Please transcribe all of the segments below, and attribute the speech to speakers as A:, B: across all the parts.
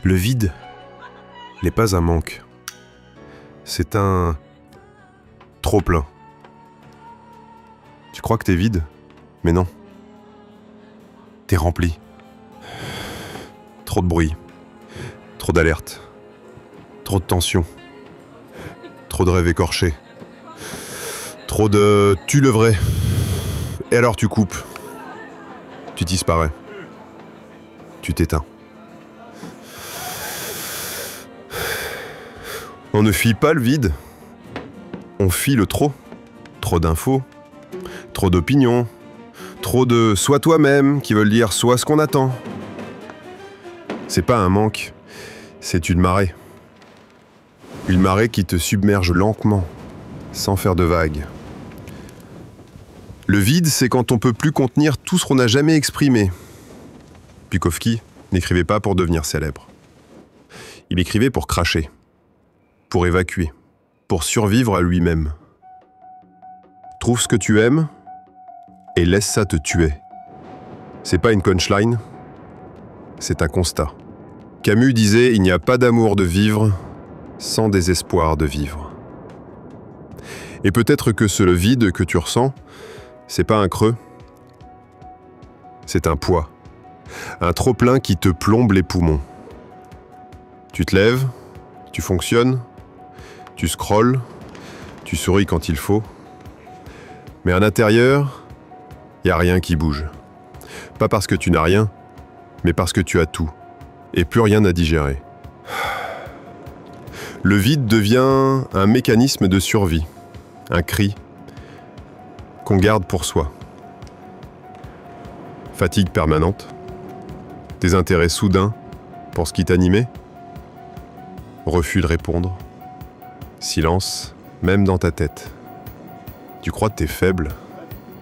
A: Le vide n'est pas un manque. C'est un trop-plein. Tu crois que t'es vide, mais non. T'es rempli. Trop de bruit, trop d'alertes, trop de tension, trop de rêves écorchés, trop de « tu le vrai ». Et alors tu coupes, tu disparais, tu t'éteins. On ne fuit pas le vide, on fuit le trop. Trop d'infos, trop d'opinions, trop de « sois toi-même » qui veulent dire « sois ce qu'on attend ». C'est pas un manque, c'est une marée. Une marée qui te submerge lentement, sans faire de vagues. Le vide, c'est quand on peut plus contenir tout ce qu'on n'a jamais exprimé. Bukowski n'écrivait pas pour devenir célèbre. Il écrivait pour cracher, pour évacuer, pour survivre à lui-même. Trouve ce que tu aimes et laisse ça te tuer. C'est pas une punchline, c'est un constat. Camus disait « Il n'y a pas d'amour de vivre sans désespoir de vivre ». Et peut-être que ce vide que tu ressens, c'est pas un creux, c'est un poids, un trop-plein qui te plombe les poumons. Tu te lèves, tu fonctionnes, tu scrolles, tu souris quand il faut, mais à l'intérieur, il n'y a rien qui bouge. Pas parce que tu n'as rien, mais parce que tu as tout, et plus rien à digérer. Le vide devient un mécanisme de survie, un cri qu'on garde pour soi. Fatigue permanente, désintérêt soudain pour ce qui t'animait, refus de répondre, silence, même dans ta tête. Tu crois que t'es faible,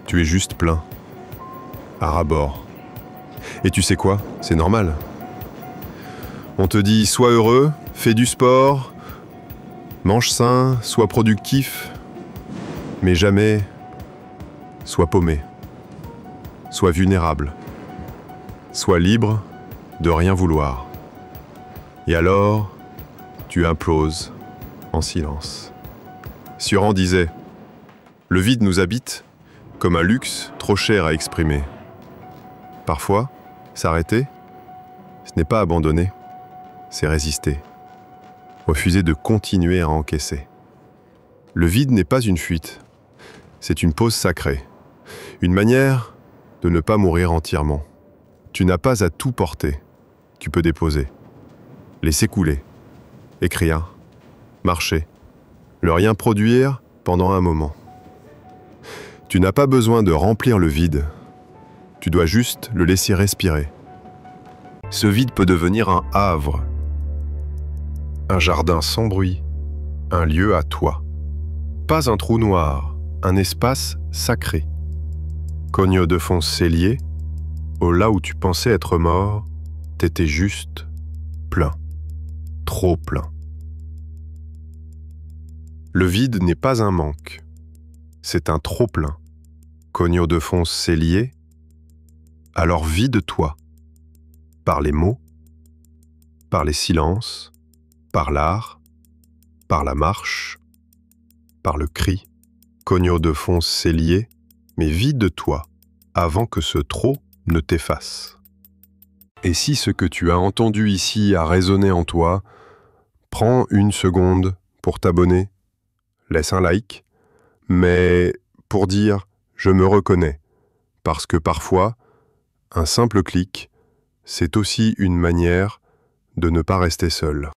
A: tu es juste plein, à ras-bord. Et tu sais quoi? C'est normal. On te dit « sois heureux, fais du sport, mange sain, sois productif », mais jamais « sois paumé, sois vulnérable, sois libre de rien vouloir ». Et alors, tu imploses en silence. Sioran disait « Le vide nous habite comme un luxe trop cher à exprimer ». Parfois, s'arrêter, ce n'est pas abandonner, c'est résister. Refuser de continuer à encaisser. Le vide n'est pas une fuite, c'est une pause sacrée. Une manière de ne pas mourir entièrement. Tu n'as pas à tout porter, tu peux déposer. Laisser couler, écrire, marcher, ne rien produire pendant un moment. Tu n'as pas besoin de remplir le vide. Tu dois juste le laisser respirer. Ce vide peut devenir un havre, un jardin sans bruit, un lieu à toi. Pas un trou noir, un espace sacré. Cogno de fond cellier, au là où tu pensais être mort, t'étais juste plein, trop plein. Le vide n'est pas un manque, c'est un trop plein. Cogno de fond cellier, alors vide-toi, par les mots, par les silences, par l'art, par la marche, par le cri. Cogno de fond cellier, mais vide-toi avant que ce trop ne t'efface. Et si ce que tu as entendu ici a résonné en toi, prends une seconde pour t'abonner, laisse un like, mais pour dire « je me reconnais », parce que parfois, un simple clic, c'est aussi une manière de ne pas rester seul.